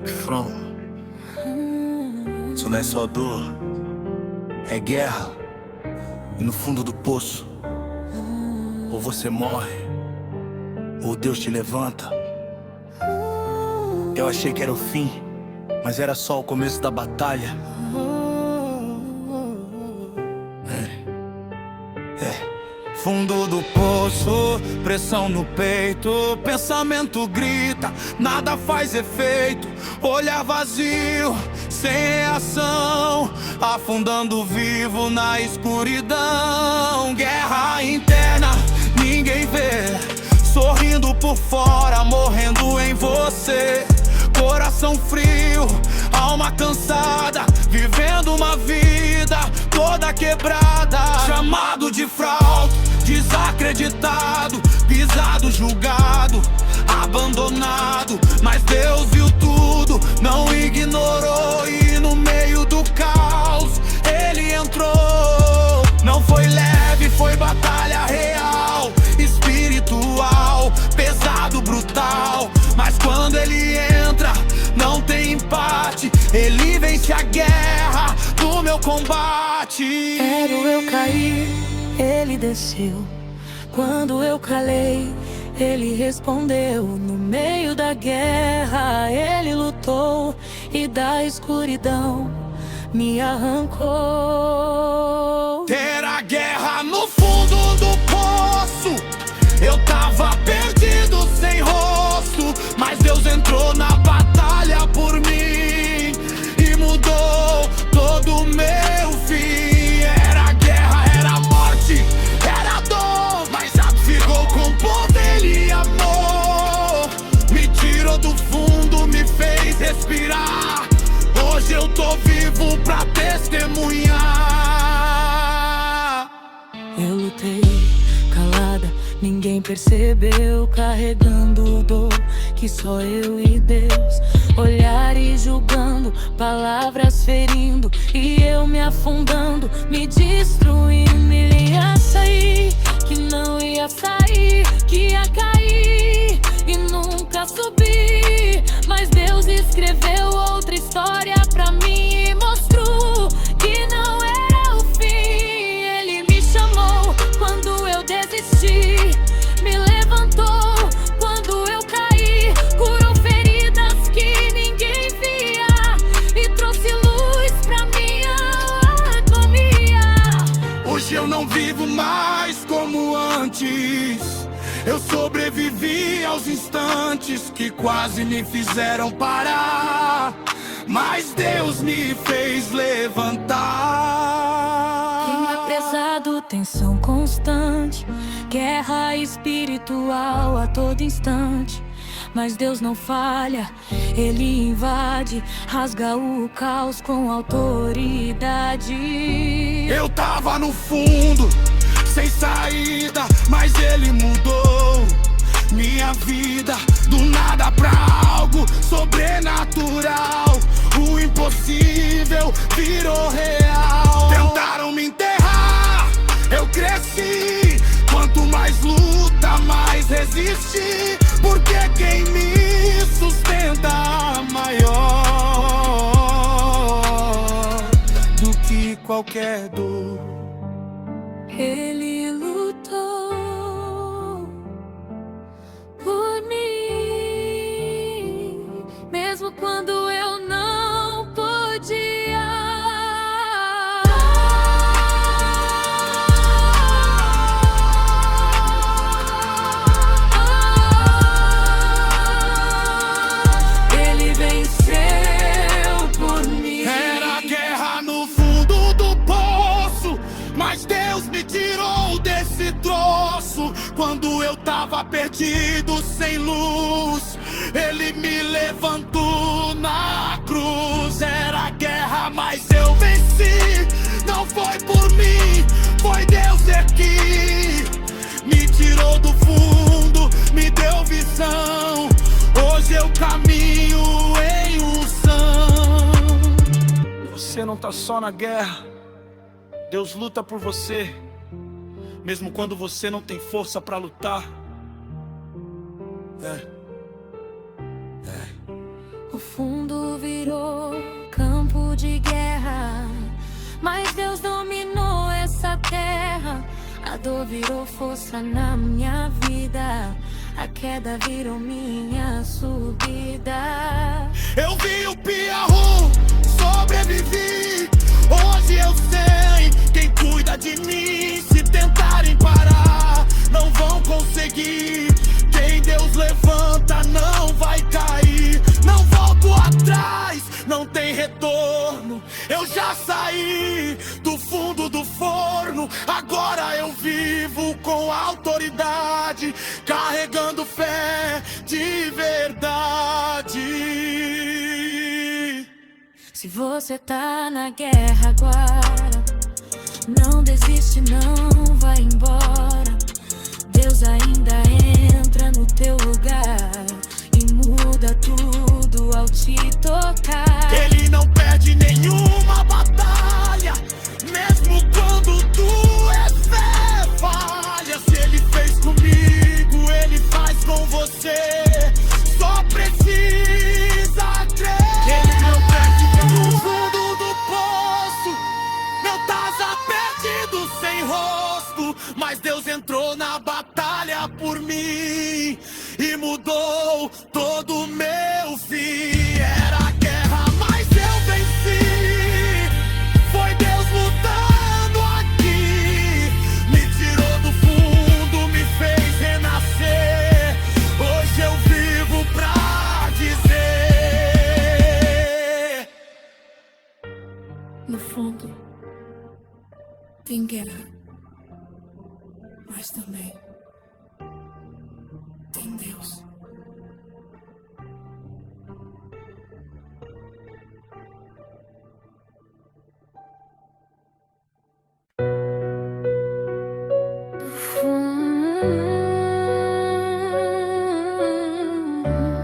Felipe From. Isso não é só dor, é guerra. E no fundo do poço, ou você morre, ou Deus te levanta. Eu achei que era o fim, mas era só o começo da batalha. Fundo do poço, pressão no peito, pensamento grita, nada faz efeito. Olhar vazio, sem ação, afundando vivo na escuridão. Guerra interna, ninguém vê, sorrindo por fora, morrendo em você. Coração frio, alma cansada, vivendo uma vida toda quebrada. Chamado de fraude, desacreditado, pisado, julgado, abandonado. Mas Deus viu tudo, não ignorou. E no meio do caos, Ele entrou. Não foi leve, foi batalha real, espiritual, pesado, brutal. Mas quando Ele entra, não tem empate. Ele vence a guerra do meu combate. Quero eu cair, Ele desceu. Quando eu calei, Ele respondeu. No meio da guerra, Ele lutou e da escuridão me arrancou. Era guerra no fundo do poço, eu tava perdido sem rosto. Mas Deus entrou na batalha por mim e mudou todo o meu fim. Era guerra, era morte, era dor, mas ficou com poder e amor. Me tirou do fundo, me fez respirar. Hoje eu tô vivo pra testemunhar. Eu lutei calada, ninguém percebeu, carregando dor que só eu e Deus. Olhares julgando, palavras ferindo, e eu me afundando, me destruindo. Ele ia sair, que não ia sair, que ia cair e nunca subir. Mas Deus escreveu outra história pra mim e mostrou que não era o fim. Ele me chamou quando eu desisti, me levantou quando eu caí, curou feridas que ninguém via e trouxe luz pra minha agonia. Hoje eu não vivo mais como antes, eu sobrevivi aos instantes que quase me fizeram parar, mas Deus me fez levantar. Clima pesado, tensão constante, guerra espiritual a todo instante. Mas Deus não falha, Ele invade, rasga o caos com autoridade. Eu tava no fundo, sem saída, mas Ele mudou minha vida do nada pra algo sobrenatural. O impossível virou real. Tentaram me enterrar, eu cresci. Quanto mais luta, mais resisti. Porque quem me sustenta maior do que qualquer dor. Ele lutou por mim, mesmo quando eu não podia. Ele venceu por mim. Era guerra no fundo do poço, mas Deus me tirou desse troço. Quando eu tava perdido, sem luz, Ele me levantou na cruz. Era guerra, mas eu venci. Não foi por mim, foi Deus aqui. Me tirou do fundo, me deu visão. Hoje eu caminho em unção. Você não tá só na guerra, Deus luta por você, mesmo quando você não tem força pra lutar. O fundo virou campo de guerra, mas Deus dominou essa terra. A dor virou força na minha vida, a queda virou minha subida. Eu vi o piarro, sobrevivi. Hoje eu sei quem cuida de mim. Se tentarem parar, não vão conseguir. Quem Deus levanta não vai cair. Não volto atrás, não tem retorno. Eu já saí do fundo do forno. Agora eu vivo com autoridade, carregando fé de verdade. Se você tá na guerra agora, não desiste, não vai embora. Deus ainda entra no teu lugar e muda tudo ao te tocar. Ele não perde nenhuma batalha, mesmo quando tua fé falha. Se ele fez comigo, ele faz com você. Só precisa crer. Ele não perde no fundo do poço, meu tasa perdido sem rosto. Mas Deus entrou na batalha por mim e mudou todo o meu fim. Era guerra, mas eu venci. Foi Deus lutando aqui, me tirou do fundo, me fez renascer. Hoje eu vivo pra dizer: no fundo tem guerra, mas também tem Deus.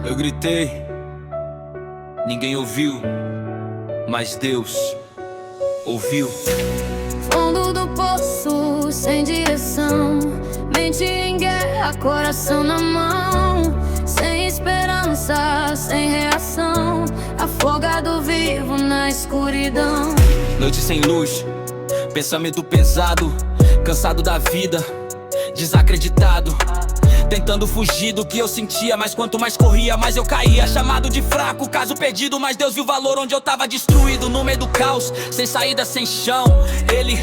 Eu gritei, ninguém ouviu, mas Deus ouviu. Fundo do poço, sem direção, mente em guerra, coração na mão. Sem esperança, sem reação, afogado vivo na escuridão. Noite sem luz, pensamento pesado, cansado da vida, desacreditado, tentando fugir do que eu sentia. Mas quanto mais corria, mais eu caía. Chamado de fraco, caso perdido, mas Deus viu o valor onde eu tava destruído. No meio do caos, sem saída, sem chão, Ele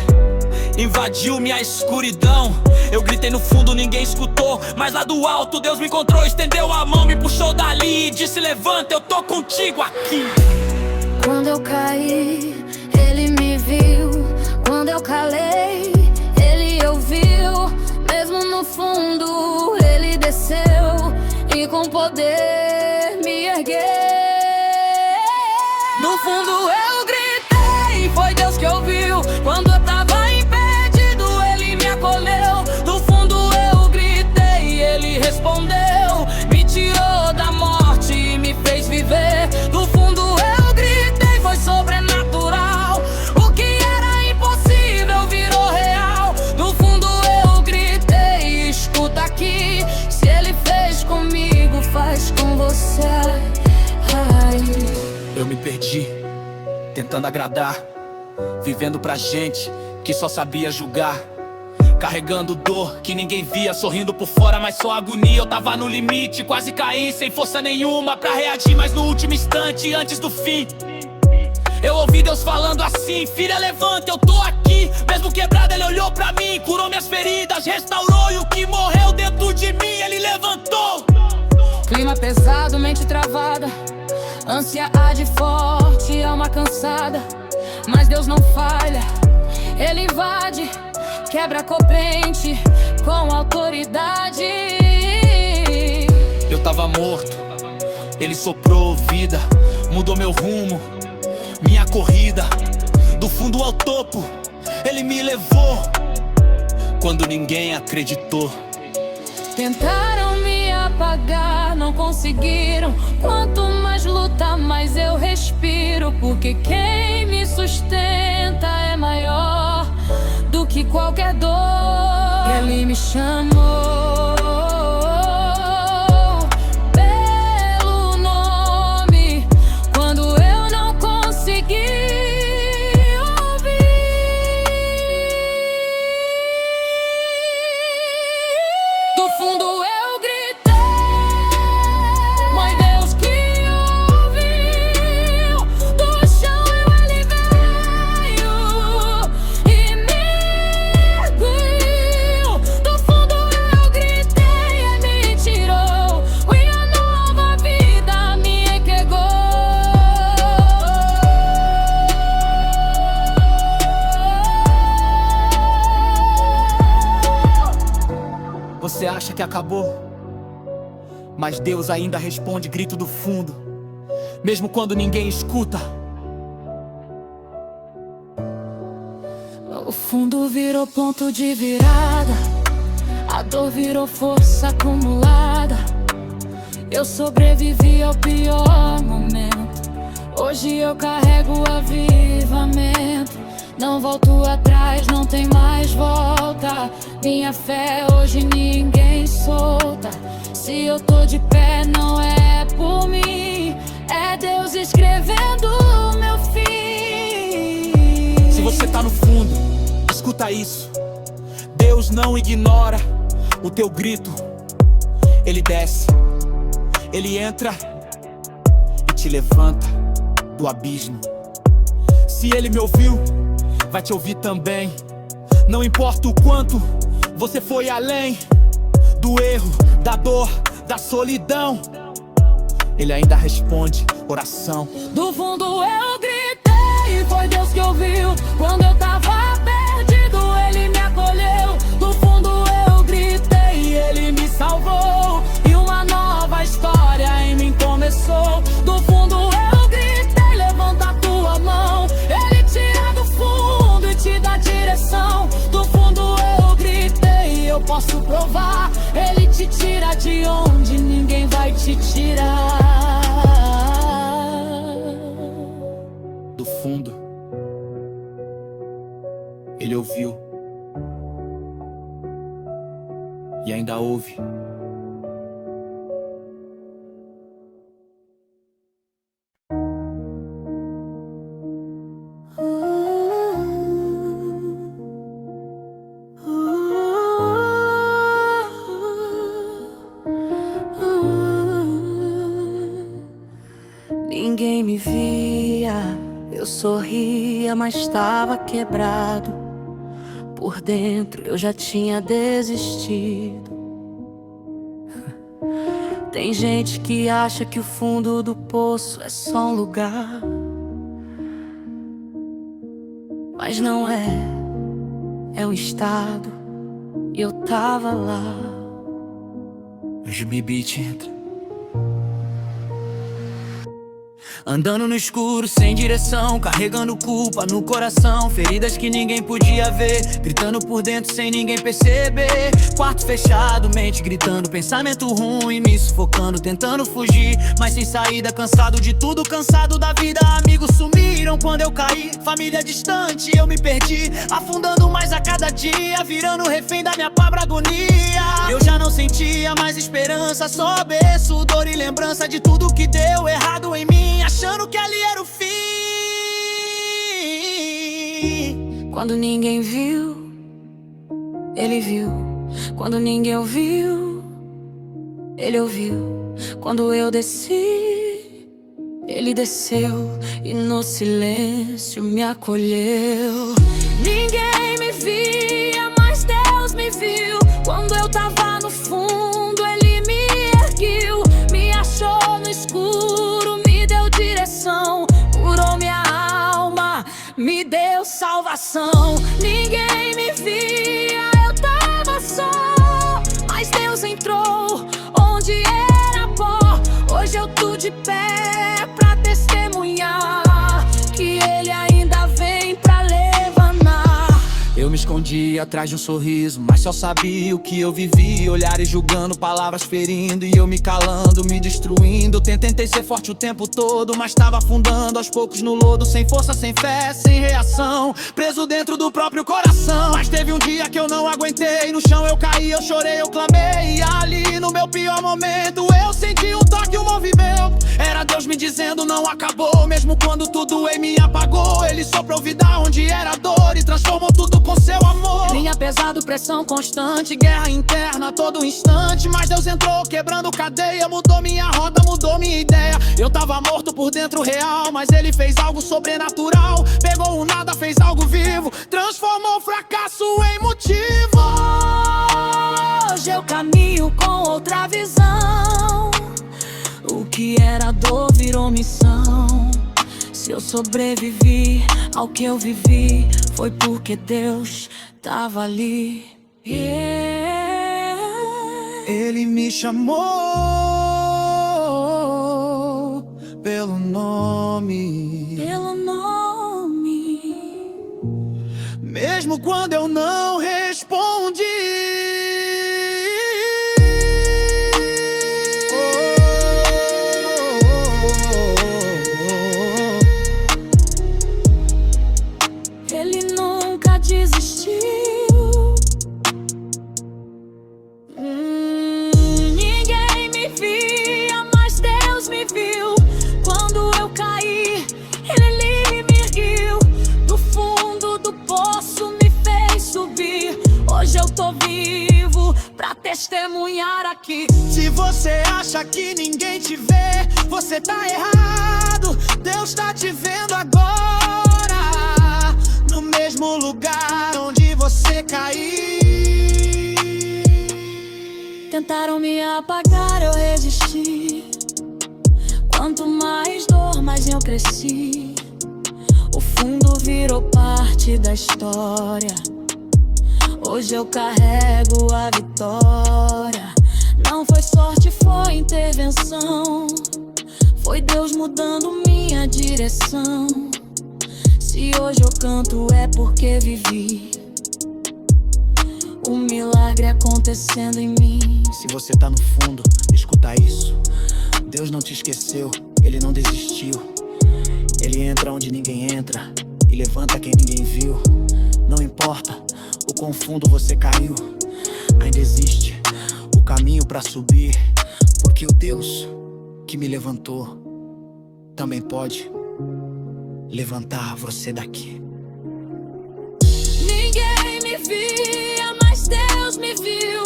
invadiu minha escuridão. Eu gritei no fundo, ninguém escutou, mas lá do alto Deus me encontrou, estendeu a mão, me puxou dali e disse: levanta, eu tô contigo aqui. Quando eu caí, Ele me viu. Quando eu calei, Ele ouviu. Mesmo no fundo, Ele desceu e com poder me ergueu. No fundo eu gritei, foi Deus que ouviu. Quando eu tava impedido, Ele me acolheu. No fundo eu gritei, Ele respondeu. Me tirou da morte e me fez viver. No fundo eu gritei, foi sobrenatural. O que era impossível virou real. No fundo eu gritei, escuta aqui. Se Ele fez comigo, faz com você. Ai. Eu me perdi, tentando agradar, vivendo pra gente que só sabia julgar, carregando dor que ninguém via, sorrindo por fora, mas só agonia. Eu tava no limite, quase caí, sem força nenhuma pra reagir. Mas no último instante, antes do fim, eu ouvi Deus falando assim: filha, levanta, eu tô aqui. Mesmo quebrado, Ele olhou pra mim, curou minhas feridas, restaurou. E o que morreu dentro de mim, Ele levantou. Clima pesado, mente travada, ansiedade forte, alma cansada. Mas Deus não falha, Ele invade, quebra a corrente com autoridade. Eu tava morto, Ele soprou vida, mudou meu rumo, minha corrida. Do fundo ao topo, Ele me levou quando ninguém acreditou. Tentaram me apagar, não conseguiram. Quanto mais luta, mais eu respiro. Porque quem me sustenta é maior do que qualquer dor. Ele me chamou pelo nome, acabou, mas Deus ainda responde grito do fundo, mesmo quando ninguém escuta. O fundo virou ponto de virada, a dor virou força acumulada. Eu sobrevivi ao pior momento, hoje eu carrego o avivamento. Não volto atrás, não tem mais volta. Minha fé hoje ninguém solta. Se eu tô de pé não é por mim, é Deus escrevendo o meu fim. Se você tá no fundo, escuta isso: Deus não ignora o teu grito. Ele desce, Ele entra e te levanta do abismo. Se Ele me ouviu, vai te ouvir também. Não importa o quanto você foi além do erro, da dor, da solidão, Ele ainda responde oração. Do fundo eu gritei, foi Deus que ouviu. Quando eu tava perdido, Ele me acolheu. Do fundo eu gritei, Ele me salvou, e uma nova história em mim começou. Do fundo eu gritei, levanta a tua mão. Ele tira do fundo e te dá direção. Do fundo eu gritei, eu posso provar. Ele te tira de onde ninguém vai te tirar. Do fundo, Ele ouviu e ainda ouve. Ninguém me via, eu sorria, mas estava quebrado. Por dentro eu já tinha desistido. Tem gente que acha que o fundo do poço é só um lugar, mas não é, é um estado, e eu tava lá. Hoje o beat entra. Andando no escuro, sem direção, carregando culpa no coração, feridas que ninguém podia ver, gritando por dentro sem ninguém perceber. Quarto fechado, mente gritando, pensamento ruim me sufocando, tentando fugir, mas sem saída, cansado de tudo, cansado da vida. Amigos sumiram quando eu caí, família distante, eu me perdi, afundando mais a cada dia, virando refém da minha própria agonia. Eu já não sentia mais esperança, só berço, dor e lembrança de tudo que deu errado em mim, achando que ali era o fim. Quando ninguém viu, Ele viu. Quando ninguém ouviu, Ele ouviu. Quando eu desci, Ele desceu, e no silêncio me acolheu. Ninguém me via, mas Deus me viu. Quando eu tava no fundo, Ele me ergueu, me achou no escuro, direção, curou minha alma, me deu salvação. Ninguém me via, eu tava só, mas Deus entrou onde era pó. Hoje eu tô de pé pra testemunhar que Ele ainda vem pra levantar. Eu me escondi atrás de um sorriso, mas só sabia o que eu vivi. Olhares julgando, palavras ferindo, e eu me calando, me destruindo. Tentei ser forte o tempo todo, mas tava afundando aos poucos no lodo. Sem força, sem fé, sem reação, preso dentro do próprio coração. Mas teve um dia que eu não aguentei, no chão eu caí, eu chorei, eu clamei. E ali no meu pior momento eu senti um toque, um movimento. Era Deus me dizendo não acabou, mesmo quando tudo em mim apagou. Ele soprou vida onde era dor e transformou tudo com seu amor. Linha pesado, pressão constante, guerra interna a todo instante, mas Deus entrou quebrando cadeia, mudou minha rota, mudou minha ideia. Eu tava morto por dentro real, mas Ele fez algo sobrenatural. Pegou o nada, fez algo vivo, transformou o fracasso em motivo. Hoje eu caminho com outra visão, o que era dor virou missão. Se eu sobrevivi ao que eu vivi, foi porque Deus tava ali. Ele me chamou pelo nome. Pelo nome. Mesmo quando eu não respondi. Ele nunca desistiu. Ninguém me via, mas Deus me viu. Quando eu caí, Ele me ergueu. Do fundo do poço me fez subir. Hoje eu tô vivo pra testemunhar aqui. Se você acha que ninguém te vê, você tá errado. Deus tá te vendo agora, no mesmo lugar onde você caiu. Tentaram me apagar, eu resisti. Quanto mais dor, mais eu cresci. O fundo virou parte da história. Hoje eu carrego a vitória. Não foi sorte, foi intervenção. Foi Deus mudando minha direção. Se hoje eu canto é porque vivi um milagre acontecendo em mim. Se você tá no fundo, escuta isso. Deus não te esqueceu, Ele não desistiu. Ele entra onde ninguém entra e levanta quem ninguém viu. Não importa o quão fundo você caiu, ainda existe o caminho pra subir. Porque o Deus que me levantou também pode levantar você daqui. Ninguém me via, mas Deus me viu.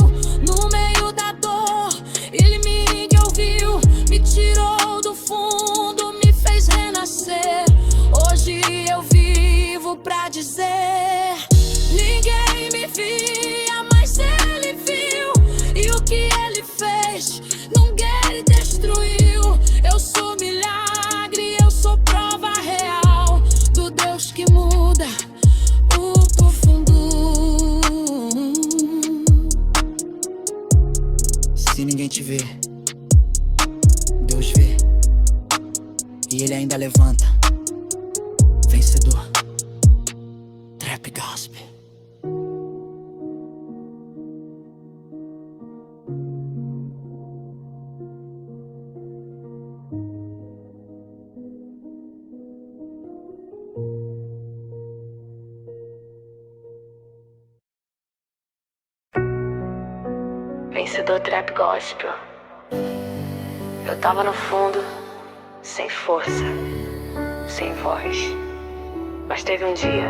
No meio da dor, Ele me ouviu. Me tirou do fundo, me fez renascer. Hoje eu vivo pra dizer: ninguém me via, mas Ele viu. E o que Ele fez, ninguém destruiu. Eu sou milagre, eu sou prova real do Deus que muda o profundo. Se ninguém te vê, Deus vê. E Ele ainda levanta. Vencedor. Trap Gospel. Vencedor Trap Gospel. Eu tava no fundo, sem força, sem voz. Mas teve um dia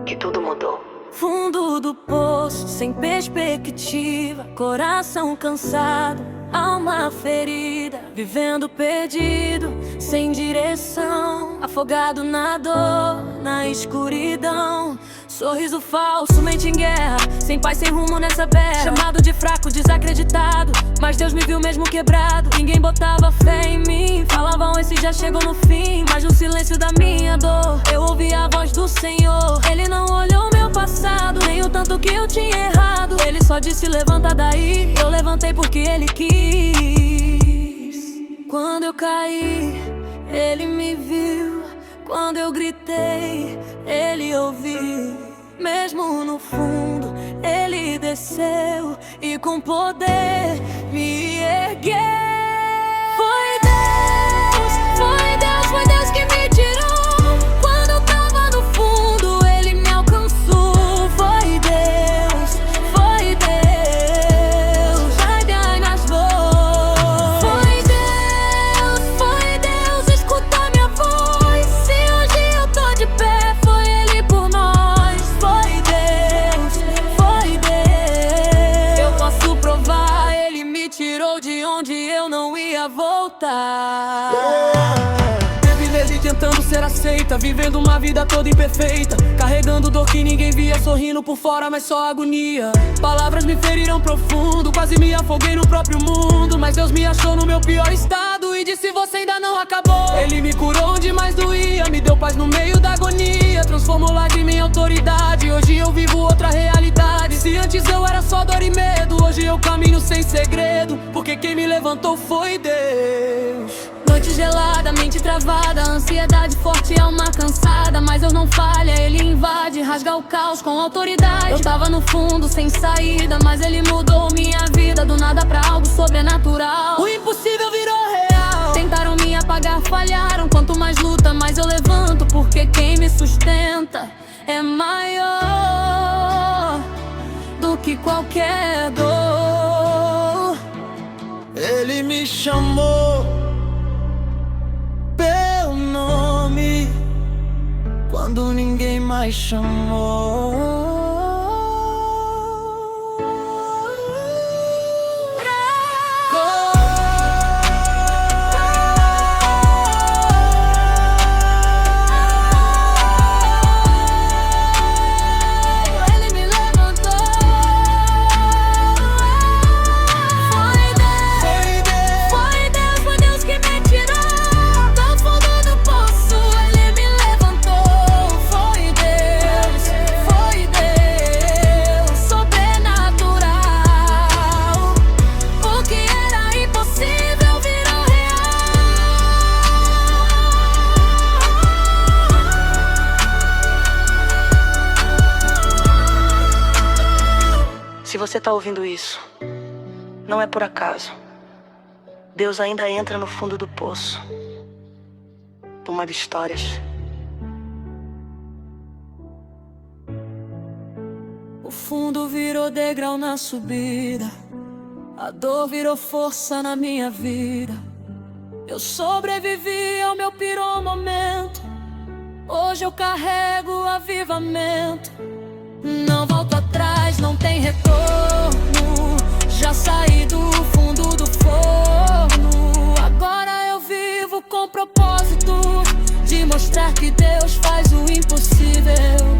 que tudo mudou. Fundo do poço, sem perspectiva, coração cansado, alma ferida, vivendo perdido, sem direção, afogado na dor, na escuridão. Sorriso falso, mente em guerra, sem paz, sem rumo nessa berra. Chamado de fraco, desacreditado, mas Deus me viu mesmo quebrado. Ninguém botava fé em mim, falavam esse já chegou no fim. Mas no silêncio da minha dor, eu ouvi a voz do Senhor. Ele não olhou meu passado, nem o tanto que eu tinha errado. Ele só disse levanta daí, eu levantei porque Ele quis. Quando eu caí, Ele me viu. Quando eu gritei, Ele ouviu. Mesmo no fundo, Ele desceu e com poder me ergueu. Foi Deus, foi Deus, foi Deus que me tirou. Quando eu tava no fundo, Ele me alcançou. Foi Deus, foi Deus. Ai, ai, nas dores. Foi Deus, escuta minha voz. Se hoje eu tô de pé, foi Ele por nós. Foi Deus, eu posso provar. Ele me tirou de onde eu não ia voltar. Teve nele tentando ser aceita, vivendo uma vida toda imperfeita, carregando dor que ninguém via, sorrindo por fora, mas só agonia. Palavras me feriram profundo, quase me afoguei no próprio mundo. Mas Deus me achou no meu pior estado e disse: você ainda não acabou. Ele me curou onde mais doía, me deu paz no meio da agonia, transformou lágrima em autoridade. Hoje eu vivo outra realidade. Se antes eu era só dor e medo, hoje eu caminho sem segredo, porque quem me levantou foi Deus. Noite gelada, mente travada, ansiedade forte, alma cansada, mas eu não falha, ele invade, rasga o caos com autoridade. Eu tava no fundo, sem saída, mas ele mudou minha vida, do nada pra algo sobrenatural. O impossível virou real. Tentaram me apagar, falharam, quanto mais luta, mais eu levanto, porque quem me sustenta é maior do que qualquer dor. Ele me chamou pelo nome quando ninguém mais chamou. Se você tá ouvindo isso, não é por acaso. Deus ainda entra no fundo do poço, tomando histórias. O fundo virou degrau na subida, a dor virou força na minha vida. Eu sobrevivi ao meu pior momento, hoje eu carrego avivamento. Não volto atrás, não tem retorno, já saí do fundo do forno. Agora eu vivo com propósito de mostrar que Deus faz o impossível.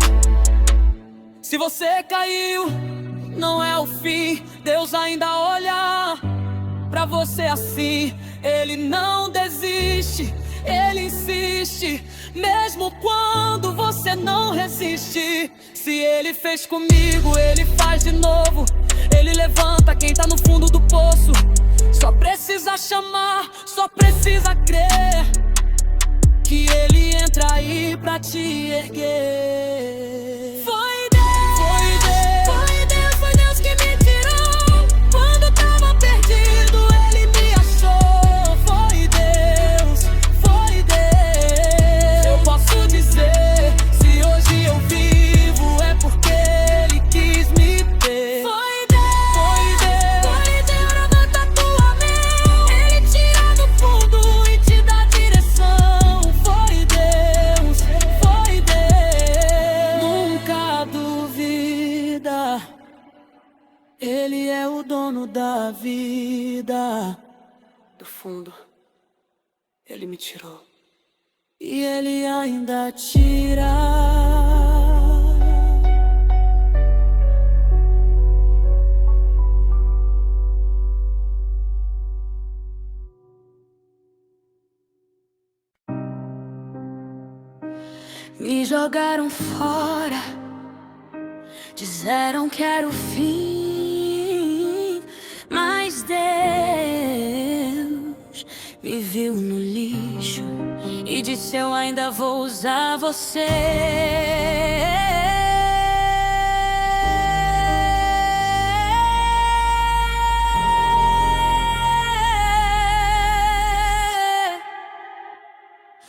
Se você caiu, não é o fim, Deus ainda olha pra você assim. Ele não desiste, ele insiste, mesmo quando você não resiste. Se ele fez comigo, ele faz de novo. Ele levanta quem tá no fundo do poço. Só precisa chamar, só precisa crer que ele entra aí pra te erguer. Foi Deus, foi Deus, foi Deus, foi Deus que me tirou quando tava perdido, ele me achou. Foi Deus, foi Deus. Eu posso dizer, se hoje eu vivo é porque ele quis me ter. Foi Deus, foi Deus, foi Deus. Levanta tua mão, ele tira do fundo e te dá direção. Foi Deus, foi Deus. Nunca duvida, ele é o dono da vida. Do fundo, ele me tirou e ele ainda tira. Me jogaram fora, disseram que era o fim, mas Deus me viu no lixo e disse: eu ainda vou usar você.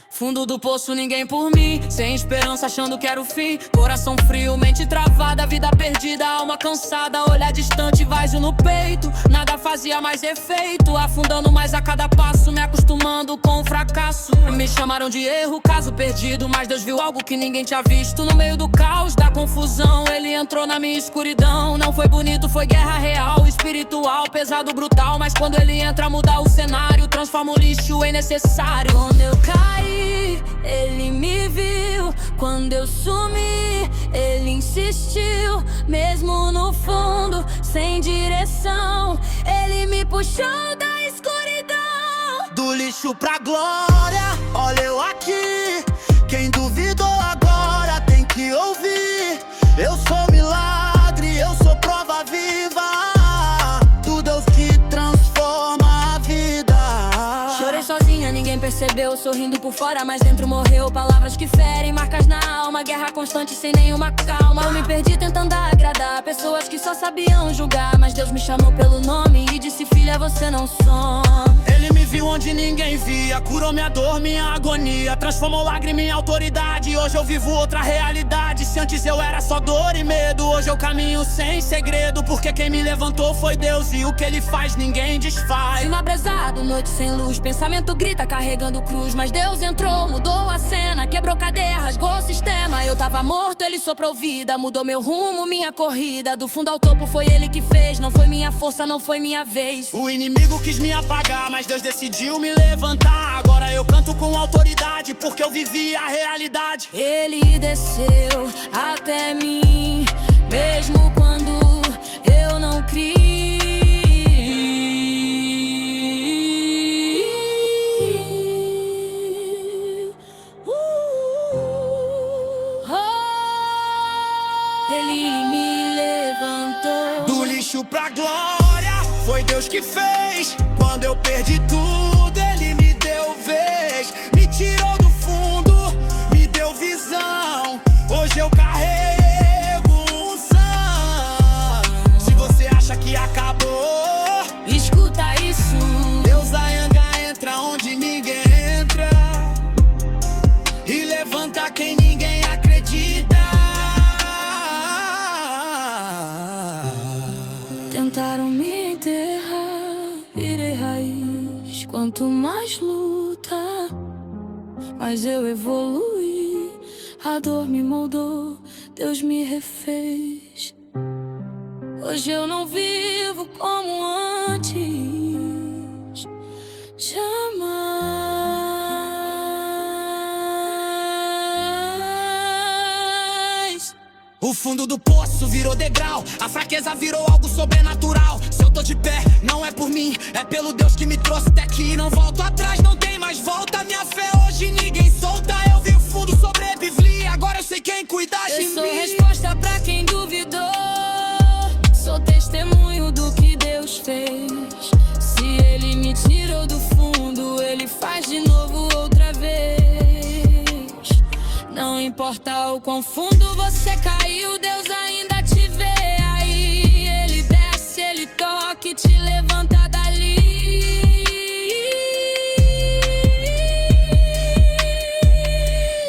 Fundo do poço, ninguém por mim, sem esperança, achando que era o fim. Coração frio, mente travada, vida perdida, alma cansada, olhar distante, vazio no peito. Nada fazia mais efeito, afundando mais a cada passo, me acostumando com o fracasso. Me chamaram de erro, caso perdido, mas Deus viu algo que ninguém tinha visto. No meio do caos, da confusão, ele entrou na minha escuridão. Não foi bonito, foi guerra real, espiritual, pesado, brutal. Mas quando ele entra, muda o cenário, transforma o lixo em necessário. Quando eu caí, ele me viu. Quando eu sumi, ele insistiu. Mesmo no fundo, sem direção, ele me puxou da escuridão. Do lixo pra glória, olha eu aqui. Quem duvidou agora tem que ouvir. Eu sou milagre, eu sou prova viva do Deus que transforma a vida. Chorei sozinha, ninguém percebeu. Sorrindo por fora, mas dentro morreu. Palavras que ferem, marcas na alma. Guerra constante sem nenhuma calma. Eu me perdi tentando agradar pessoas que só sabiam julgar. Mas Deus me chamou pelo nome e disse: filha, você não some. Ele me viu onde ninguém via, curou minha dor, minha agonia, transformou lágrima em autoridade. Hoje eu vivo outra realidade. Se antes eu era só dor e medo, hoje eu caminho sem segredo. Porque quem me levantou foi Deus e o que Ele faz ninguém desfaz. Clima abrasado, noite sem luz, pensamento grita carregando cruz. Mas Deus entrou, mudou a cena, quebrou cadeia, rasgou o sistema. Eu tava morto, Ele soprou vida, mudou meu rumo, minha corrida. Do fundo ao topo foi Ele que fez, não foi minha força, não foi minha vez. O inimigo quis me apagar, mas Deus decidiu me levantar. Agora eu canto com autoridade, porque eu vivi a realidade. Ele desceu até mim, mesmo quando eu não criei. Ele me levantou. Do lixo pra glória, foi Deus que fez. Quando eu perdi tudo, Ele me deu vez. Me tirou do fundo, me deu visão. Hoje eu carrego unção. Se você acha que acabou, Escuta isso. Deus ainda entra onde ninguém entra e levanta quem ninguém acredita. Tentaram me enterrar, virei raiz. Quanto mais luta, mais eu evoluí. A dor me moldou, Deus me refez. Hoje eu não vivo como antes, jamais. O fundo do poço virou degrau, a fraqueza virou algo sobrenatural. Se eu tô de pé, não é por mim, é pelo Deus que me trouxe até aqui. Não volto atrás, não tem mais volta. Minha fé hoje ninguém solta. Eu vi o fundo, sobrevivi, agora eu sei quem cuida de mim. Eu sou resposta pra quem duvidou, sou testemunho do que Deus fez. Se Ele me tirou do fundo, Ele faz de novo outra vez. Não importa o quão fundo você caiu, Deus ainda te vê aí. Ele desce, Ele toca e te levanta dali.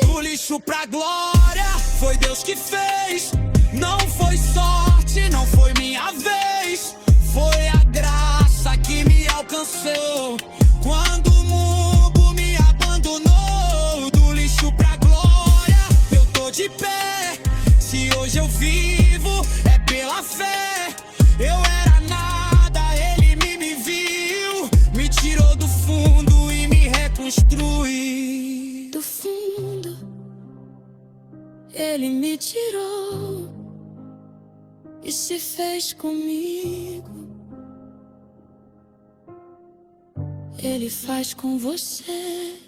Do lixo pra glória, foi Deus que fez. Não foi sorte, não foi minha vez. Foi a graça que me alcançou quando o mundo me abandonou. Do lixo pra glória, eu tô de pé. Se hoje eu vivo, é pela fé. Eu era nada, Ele me viu. Me tirou do fundo e me reconstrui. Do fundo, Ele me tirou e se fez comigo. Ele faz com você.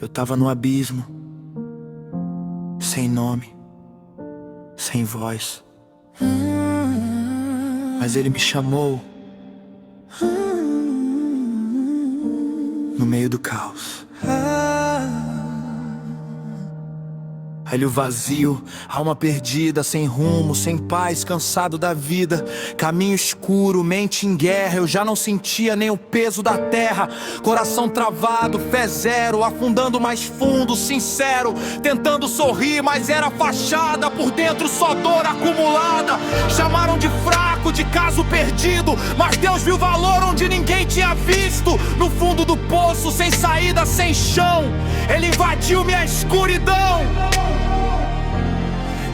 Eu tava no abismo, sem nome, sem voz, mas Ele me chamou no meio do caos. Olho vazio, alma perdida, sem rumo, sem paz, cansado da vida. Caminho escuro, mente em guerra, eu já não sentia nem o peso da terra. Coração travado, fé zero, afundando mais fundo, sincero. Tentando sorrir, mas era fachada, por dentro só dor acumulada. Chamaram de fraco, de caso perdido, mas Deus viu valor onde ninguém tinha visto. No fundo do poço, sem saída, sem chão, Ele invadiu minha escuridão.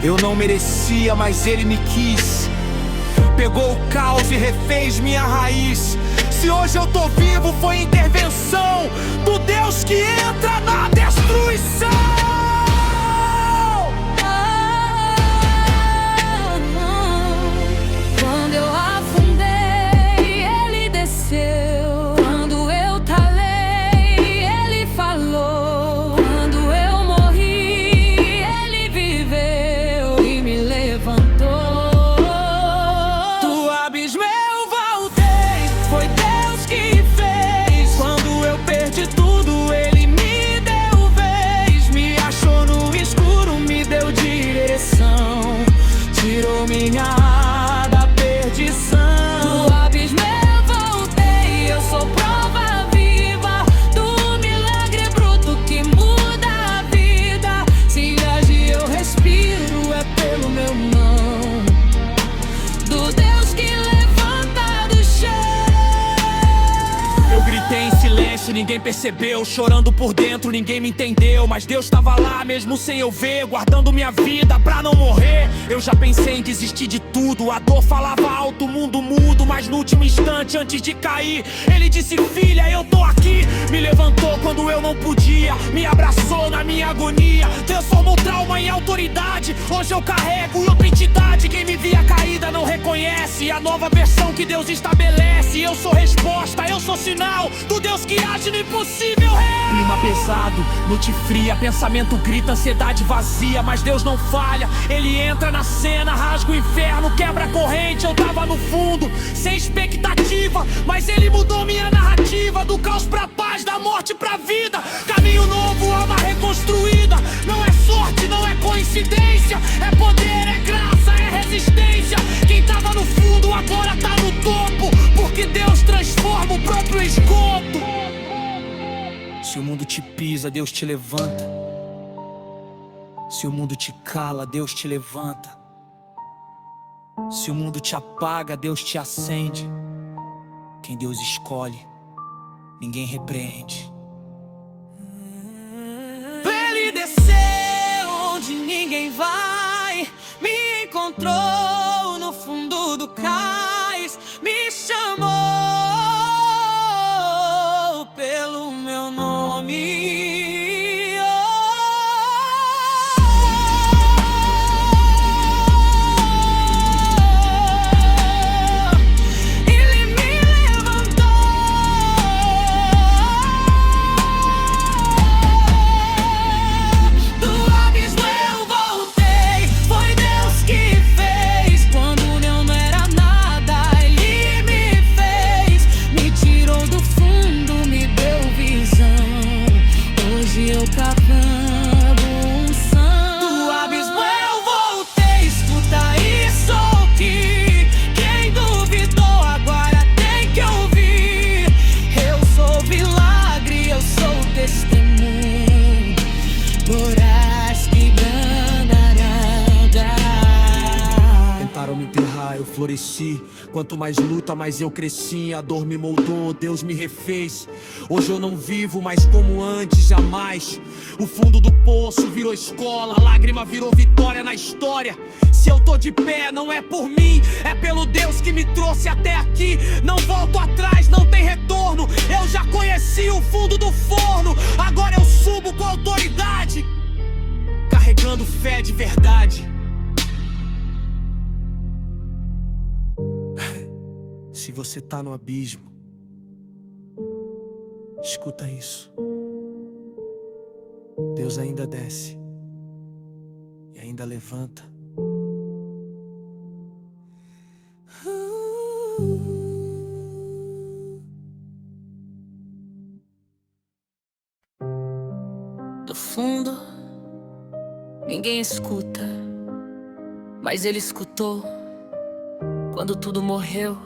Eu não merecia, mas Ele me quis. Pegou o caos e refez minha raiz. Se hoje eu tô vivo foi intervenção do Deus que entra na destruição. Quando eu afundei, ele desceu. Quando eu talei, ele falou. Quando eu morri, ele viveu e me levantou. Do abismo eu voltei, foi Deus que fez. Quando eu perdi tudo, ele me deu vez. Me achou no escuro, me deu direção. Tirou minha alma da perdição. Do abismo eu voltei, eu sou prova viva do milagre bruto que muda a vida. Se agir eu respiro, é pelo meu não, do Deus que levanta do chão. Eu gritei em silêncio, ninguém percebeu. Chorando por dentro, ninguém me entendeu. Mas Deus tava lá mesmo sem eu ver, guardando minha vida pra não morrer. Eu já pensei em desistir de tudo. A dor falava alto, o mundo mudo. Mas no último instante, antes de cair, ele disse: filha, eu tô aqui. Me levantou quando eu não podia, me abraçou na minha agonia, transformou trauma em autoridade. Hoje eu carrego outra entidade. Quem me via caída não reconhece a nova versão que Deus estabelece. Eu sou resposta, eu sou sinal do Deus que age no impossível. Clima pesado, noite fria, pensamento grita, ansiedade vazia. Mas Deus não falha, ele entra na cena, rasga o inferno, quebra a corrente. Eu tava no fundo, sem expectativa, mas ele mudou minha narrativa. Do caos pra paz, da morte pra vida. Caminho novo, alma reconstruída. Não é sorte, não é coincidência. É poder, é graça, é resistência. Quem tava no fundo agora tá no topo, porque Deus transforma o próprio esgoto. Se o mundo te pisa, Deus te levanta. Se o mundo te cala, Deus te levanta. Se o mundo te apaga, Deus te acende. Quem Deus escolhe, ninguém repreende. Ele desceu onde ninguém vai, me encontrou no fundo do cais, me chamou pelo meu nome. Eu floresci, quanto mais luta, mais eu cresci. A dor me moldou, Deus me refez. Hoje eu não vivo mais como antes, jamais. O fundo do poço virou escola, a lágrima virou vitória na história. Se eu tô de pé, não é por mim, é pelo Deus que me trouxe até aqui. Não volto atrás, não tem retorno. Eu já conheci o fundo do forno, agora eu subo com autoridade, carregando fé de verdade. Se você tá no abismo, escuta isso. Deus ainda desce e ainda levanta. Do fundo, ninguém escuta, mas ele escutou quando tudo morreu.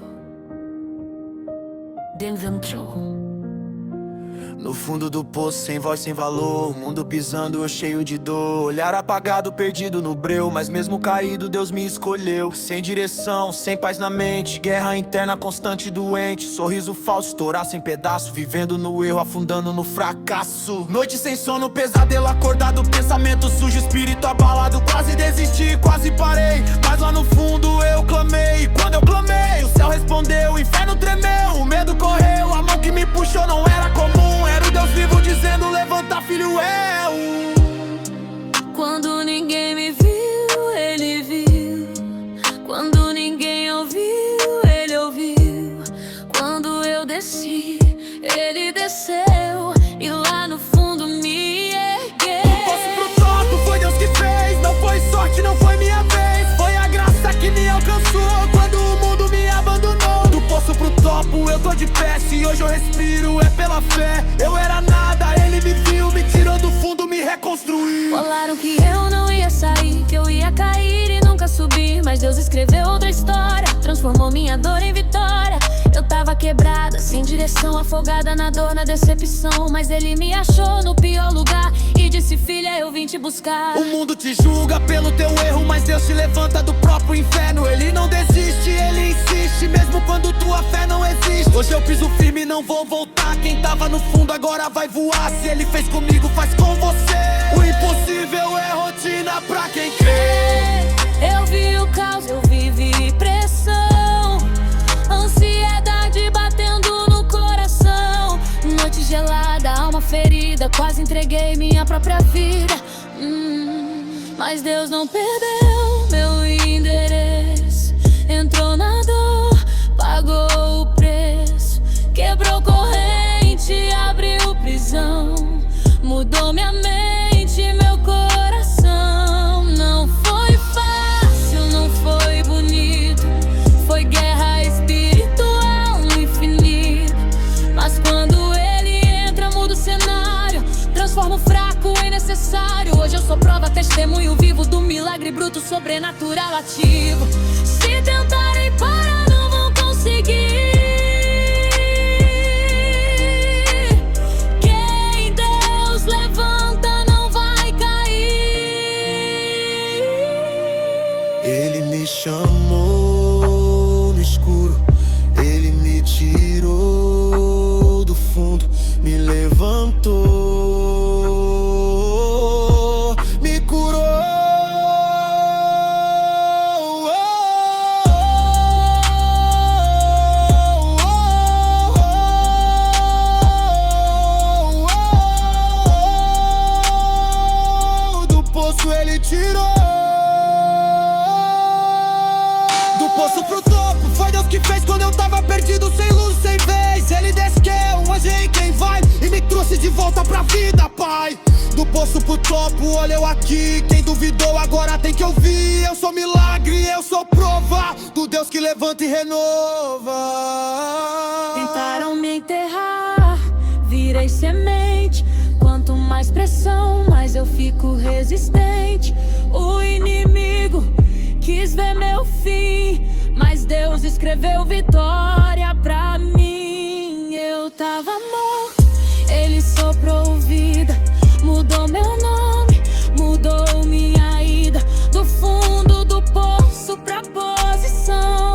Deus entrou. No fundo do poço, sem voz, sem valor, mundo pisando, eu cheio de dor. Olhar apagado, perdido no breu, mas mesmo caído, Deus me escolheu. Sem direção, sem paz na mente, guerra interna constante, doente. Sorriso falso, estourar sem pedaço, vivendo no erro, afundando no fracasso. Noite sem sono, pesadelo acordado, pensamento sujo, espírito abalado. Quase desisti, quase parei, mas lá no fundo eu clamei. Quando eu clamei, o céu respondeu, o inferno tremeu, o medo correu. desci, Ele desceu e lá no fundo me ergueu. Do poço pro topo foi Deus que fez, não foi sorte, não foi minha vez. Foi a graça que me alcançou quando o mundo me abandonou. Do poço pro topo eu tô de pé, se hoje eu respiro é pela fé. Eu era nada, Ele me viu, me tirou do fundo, me reconstruiu. Falaram que eu não ia sair, que eu ia cair e nunca subir, mas Deus escreveu outra história, transformou minha dor em vitória. Eu tava quebrada, sem direção, afogada na dor, na decepção, mas Ele me achou no pior lugar e disse: filha, eu vim te buscar. O mundo te julga pelo teu erro, mas Deus te levanta do próprio inferno. Ele não desiste, Ele insiste, mesmo quando tua fé não existe. Hoje eu piso firme e não vou voltar. Quem tava no fundo agora vai voar. Se Ele fez comigo, faz com você. O impossível é rotina pra quem crê. Eu vi o caos, eu vivi pressão, ansiedade batendo no coração. Noite gelada, alma ferida, quase entreguei minha própria vida. Mas Deus não perdeu meu endereço. Entrou na dor, pagou o preço, quebrou corrente, abriu prisão, mudou minha mente, meu coração. Não foi fácil, não foi bonito, foi guerra espiritual no infinito. Mas quando Ele entra, muda o cenário, transforma o fraco em necessário. Hoje eu sou prova, testemunho vivo do milagre bruto, sobrenatural ativo. Se tentarem parar, não vão conseguir. Quem Deus levanta não vai cair. Ele me chamou no escuro, Ele me tirou do fundo, me levantou, me curou. Do poço Ele tirou. Do poço pro topo foi Deus que fez quando eu tava perdido, sem luz, sem vez. Ele desceu, um anjo em quem vai, e me trouxe de volta pra vida, Pai. Do poço pro topo, olha eu aqui. Quem duvidou agora tem que ouvir. Eu sou milagre, eu sou prova do Deus que levanta e renova. Tentaram me enterrar, virei semente. Quanto mais pressão, mais eu fico resistente. O inimigo quis ver meu fim, mas Deus escreveu vitória pra mim. Eu tava morto, Ele soprou vida, mudou meu nome, mudou minha ida. Do fundo do poço pra posição,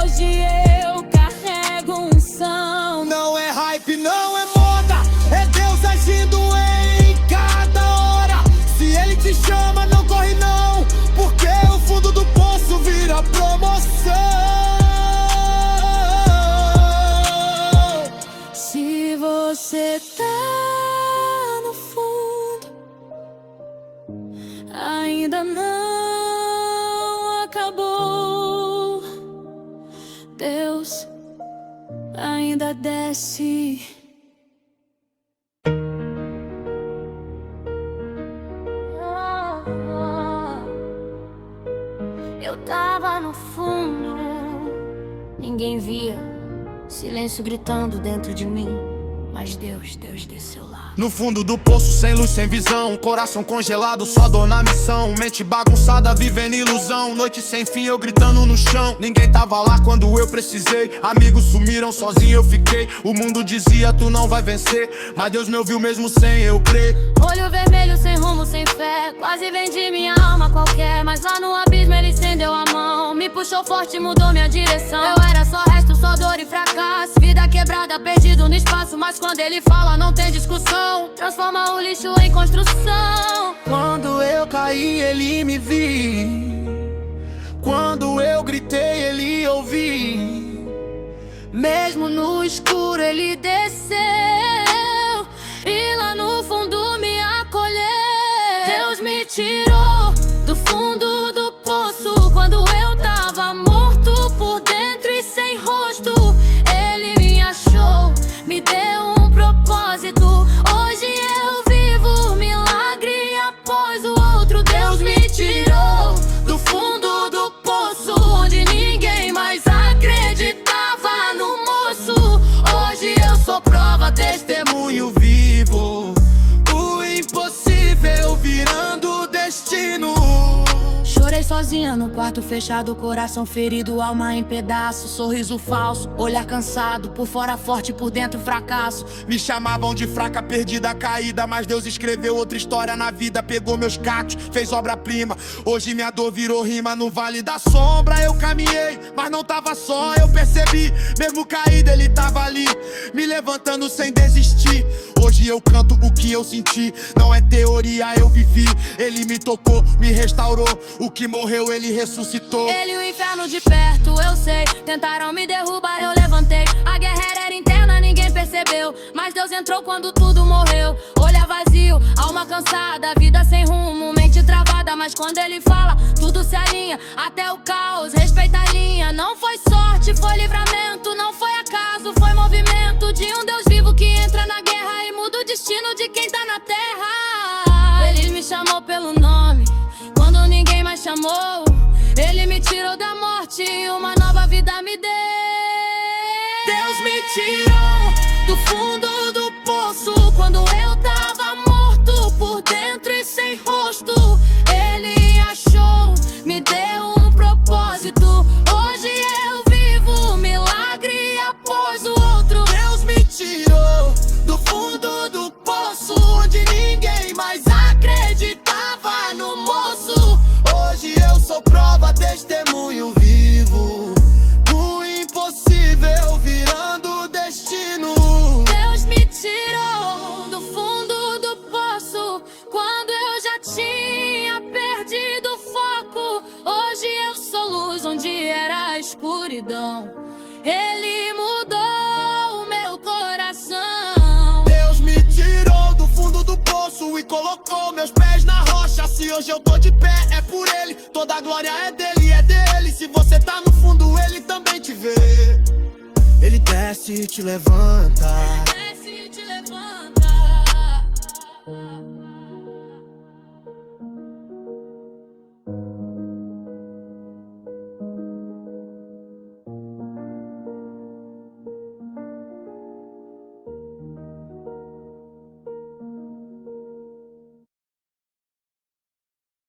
hoje eu carrego unção. Não é hype, não é moda, é Deus agindo em cada hora. Se Ele te chama, não corre não, porque o fundo do poço vira promoção. Se você tá no fundo, ainda não acabou. Deus ainda desce. Eu tava no fundo, ninguém via, silêncio gritando dentro de mim, mas Deus desceu lá. No fundo do poço, sem luz, sem visão, coração congelado, só dor na missão. Mente bagunçada, vivendo ilusão, noite sem fim, eu gritando no chão. Ninguém tava lá quando eu precisei, amigos sumiram, sozinho eu fiquei. O mundo dizia, tu não vai vencer, mas Deus me ouviu mesmo sem eu crer. Olho vermelho, sem rumo, sem fé, quase vendi minha alma qualquer, mas lá no abismo Ele estendeu a mão, me puxou forte, mudou minha direção. Eu era só resto, só dor e fracasso, vida quebrada, perdido no espaço, mas quando Ele fala não tem discussão, transforma o lixo em construção. Quando eu caí, Ele me viu, quando eu gritei, Ele ouviu. Mesmo no escuro Ele desceu e lá no fundo me acolheu. Deus me tirou do fundo do poço quando eu tava morto por dentro e sem rosto. Ele me sozinha no quarto fechado, coração ferido, alma em pedaços, sorriso falso, olhar cansado, por fora forte, por dentro fracasso. Me chamavam de fraca, perdida, caída, mas Deus escreveu outra história na vida. Pegou meus cacos, fez obra-prima. Hoje minha dor virou rima. No vale da sombra eu caminhei, mas não tava só, eu percebi. Mesmo caído ele tava ali, me levantando sem desistir. Hoje eu canto o que eu senti, não é teoria, eu vivi. Ele me tocou, me restaurou, o que morreu ele ressuscitou. Ele e o inferno de perto, eu sei. Tentaram me derrubar, eu levantei. A guerra era interna, ninguém percebeu, mas Deus entrou quando tudo morreu. Olhar vazio, alma cansada, vida sem rumo, mente travada. Mas quando ele fala, tudo se alinha, até o caos, respeita a linha. Não foi sorte, foi livramento, não foi acaso, foi movimento de um Deus vivo que entra na guerra e muda o destino de quem tá na terra. Ele me chamou pelo nome, quando ninguém mais chamou. Ele me tirou da morte e uma nova vida me deu. Deus me tirou do fundo do poço, quando eu tava morto por dentro e sem rosto. Ele achou, me deu um propósito. Hoje eu vivo um milagre após o outro. Deus me tirou do fundo do poço, onde ninguém mais acreditava no moço. Hoje eu sou prova, testemunho vivo, o impossível virando destino. Deus me tirou do fundo do poço, quando eu já tinha perdido o foco. Hoje eu sou luz onde era escuridão. Ele mudou o meu coração. Deus me tirou do fundo do poço e colocou meus pés na rocha. Se hoje eu tô de pé é por ele, toda a glória é dele, é dele. Se você tá no fundo ele também te vê. Ele desce e te levanta.